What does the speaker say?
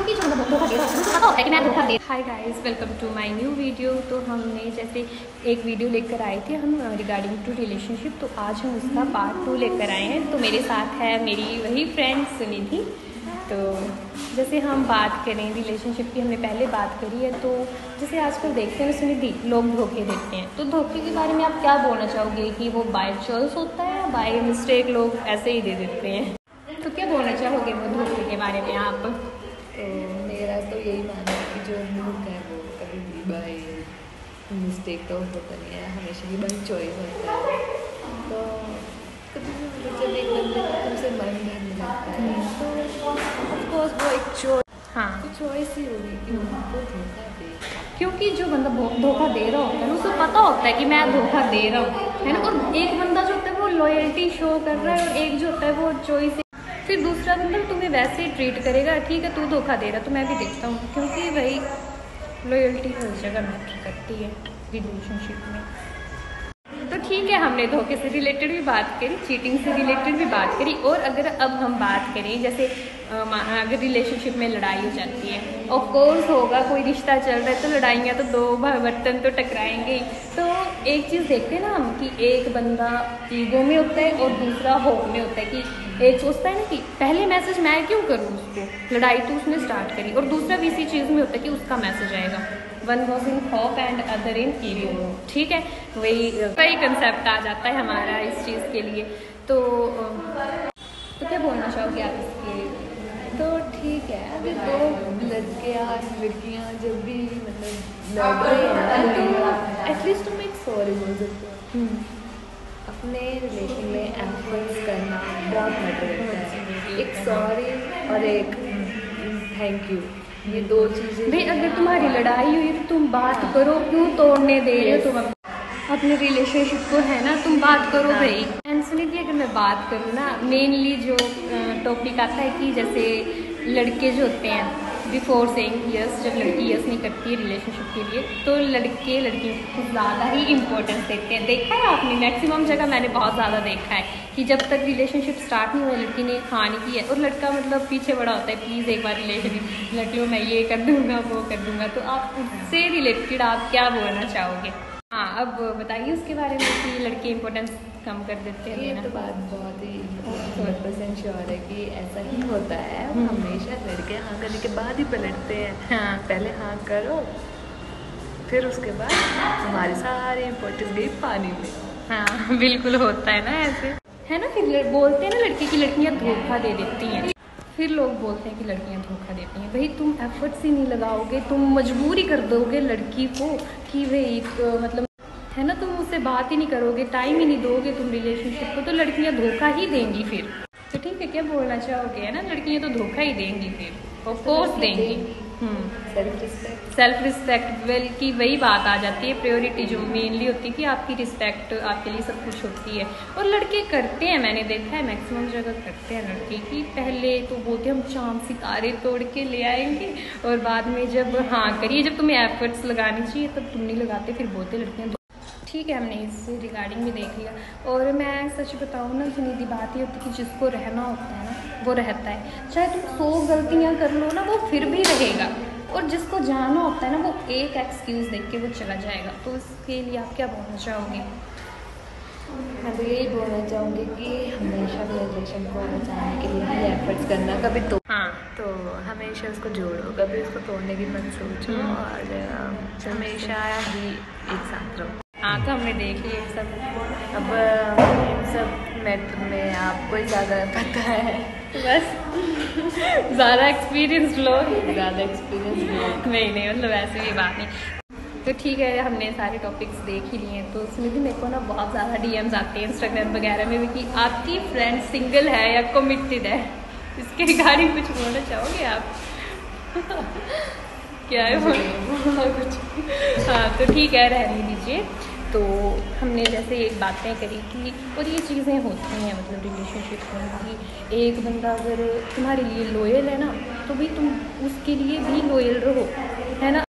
क्योंकि जो मतलब धोखा दे रहा है मुझे पता होता है कि मैं धोखा दे। Hi guys, welcome to my new video. तो हमने जैसे एक वीडियो लेकर आए थे हम रिगार्डिंग टू रिलेशनशिप, तो आज हम उसका पार्ट 2 लेकर आए हैं। तो मेरे साथ है मेरी वही फ्रेंड सुनिधि। तो जैसे हम बात करें रिलेशनशिप की, हमने पहले बात करी है। तो जैसे आजकल देखते हैं सुनिधि, लोग धोखे देते हैं। तो धोखे के बारे में आप क्या बोलना चाहोगे कि वो बाय चॉइस होता है या बाय मिस्टेक लोग ऐसे ही दे देते हैं? तो क्या बोलना चाहोगे वो धोखे के बारे में आप? तो मेरा तो यही मानना है कि जो धोखा है वो कभी भी बाय मिस्टेक तो होता नहीं है, हमेशा ही बाय चॉइस होता है। तो कभी भी मतलब जब एक बंदे का तुमसे मन नहीं लगता है तो ऑफकोर्स वो एक चॉइस ही होगी कि उनको धोखा दे, क्योंकि जो बंदा धोखा दे रहा होता है ना, उसे पता होता है कि मैं धोखा दे रहा हूँ, है ना। और एक बंदा जो होता है वो लॉयल्टी शो कर रहा है, और एक जो होता है वो चॉइस। फिर दूसरा बंदा तुम्हें वैसे ही ट्रीट करेगा, ठीक है तू धोखा दे रहा तो मैं भी देखता हूँ, क्योंकि भाई लॉयल्टी हर जगह मैटर करती है रिलेशनशिप में। तो ठीक है, हमने धोखे से रिलेटेड भी बात करी, चीटिंग से रिलेटेड भी बात करी। और अगर अब हम बात करें जैसे अगर रिलेशनशिप में लड़ाई हो जाती है, ऑफ कोर्स होगा, कोई रिश्ता चल रहा है तो लड़ाइयाँ तो दो बर्तन तो टकराएंगे ही। तो एक चीज़ देखते हैं ना हम कि एक बंदा ईगो में होता है और दूसरा होप में होता है। कि एक सोचता है ना कि पहले मैसेज मैं क्यों करूँ उसको, लड़ाई तो उसने स्टार्ट करी। और दूसरा भी इसी चीज़ में होता है कि उसका मैसेज आएगा। One was in hope and other in ego, ठीक है, वही कंसेप्ट आ जाता है हमारा इस चीज़ के लिए। तो क्या बोलना चाहोगे आप इसके लिए? तो ठीक है, अगर दो लड़के या लड़कियाँ जब भी मतलब लड़ रहे हैं तो एटलीस्ट तुम एक सॉरी बोल सकते हो। अपने रिलेशन में एफर्ट्स करना बहुत मैटर करता है। एक सॉरी और एक थैंक यू, ये दो चीज़ें। भाई अगर तुम्हारी लड़ाई हुई तो तुम बात करो, क्यों तोड़ने दे रहे हो तुम अपने रिलेशनशिप को, है ना। तुम बात करो भाई। एंड सुनिए, अगर मैं बात करूँ ना, मेनली जो टॉपिक आता है कि जैसे लड़के जो होते हैं बिफोर सेइंग यस, जब लड़की यस नहीं करती है रिलेशनशिप के लिए, तो लड़के लड़कियों को कुछ ज़्यादा ही इंपॉर्टेंस देते हैं। देखा है आपने, मैक्सिमम जगह मैंने बहुत ज़्यादा देखा है कि जब तक रिलेशनशिप स्टार्ट नहीं हुआ लड़की ने हाँ नहीं की है, और लड़का मतलब पीछे बड़ा होता है, प्लीज़ एक बार रिलेशनशिप लड़कियों मैं ये कर दूँगा वो कर दूँगा। तो आप उससे रिलेटेड आप क्या बोलना चाहोगे? हाँ, अब बताइए उसके बारे में कि लड़के इंपॉर्टेंस कम कर देते हैं। ये तो बात बहुत ही 100% श्योर है कि ऐसा ही होता है। हमेशा लड़के हाँ करने के बाद ही पलटते हैं। हाँ, पहले हाँ करो, फिर उसके बाद हमारी सारी इंपॉर्टेंस गई पानी में। हाँ बिल्कुल होता है ना ऐसे, है ना। फिर बोलते हैं ना लड़के की लड़कियाँ धोखा दे देती हैं। फिर लोग बोलते हैं कि लड़कियां धोखा देती हैं। भाई तुम एफर्ट्स ही नहीं लगाओगे, तुम मजबूरी कर दोगे लड़की को कि भाई तो मतलब, है ना, तुम उससे बात ही नहीं करोगे, टाइम ही नहीं दोगे तुम रिलेशनशिप को, तो लड़कियां धोखा ही देंगी फिर। तो ठीक है, क्या बोलना चाहोगे, है ना, लड़कियां तो धोखा ही देंगी फिर, ऑफ कोर्स देंगी। सेल्फ रिस्पेक्ट वेल की वही बात आ जाती है, प्रायोरिटी जो मेनली होती है कि आपकी रिस्पेक्ट, आपके लिए सब कुछ होती है। और लड़के करते हैं, मैंने देखा है मैक्सिमम जगह करते हैं लड़के कि पहले तो बोलते हम चांद सितारे तोड़ के ले आएंगे, और बाद में जब हाँ करिए, जब तुम्हें एफर्ट्स लगानी चाहिए तब तुम नहीं लगाते, फिर बोलते लड़कियाँ। ठीक है, हमने इससे रिगार्डिंग भी देख लिया। और मैं सच बताऊँ ना, सुनिधि बात ये होती है कि जिसको रहना होता है ना वो रहता है, चाहे तुम 100 गलतियाँ कर लो ना वो फिर भी रहेगा। और जिसको जाना होता है ना वो एक एक्सक्यूज़ देख के वो चला जाएगा। तो इसके लिए आप क्या बोलना चाहोगे? मैं तो यही बोलना चाहूँगी कि हमेशा अपने रिलेशन को बचाने के लिए ही एफर्ट्स करना, कभी तो तो हमेशा उसको जोड़ो, कभी उसको तोड़ने की मत सोचो, और हमेशा ही एक साथ रहो। हाँ, तो हमने देख लिया सब। अब सब मैटर में आपको ही ज़्यादा पता है, बस ज़्यादा एक्सपीरियंस लोग, ज़्यादा एक्सपीरियंस नहीं मतलब ऐसे भी बात नहीं। तो ठीक है, हमने सारे टॉपिक्स देख ही लिए। तो सुनिधि, मेरे को ना बहुत ज़्यादा डीएम्स आते हैं इंस्टाग्राम वगैरह में भी कि आपकी फ्रेंड सिंगल है या कमिटेड है, इसके रिगार्डिंग कुछ बोलना चाहोगे आप? क्या है कुछ? हाँ, तो ठीक है, रहने दीजिए। तो हमने जैसे एक बातें करी कि, और ये चीज़ें होती हैं मतलब रिलेशनशिप में कि एक बंदा अगर तुम्हारे लिए लॉयल है ना, तो भी तुम उसके लिए भी लॉयल रहो, है ना।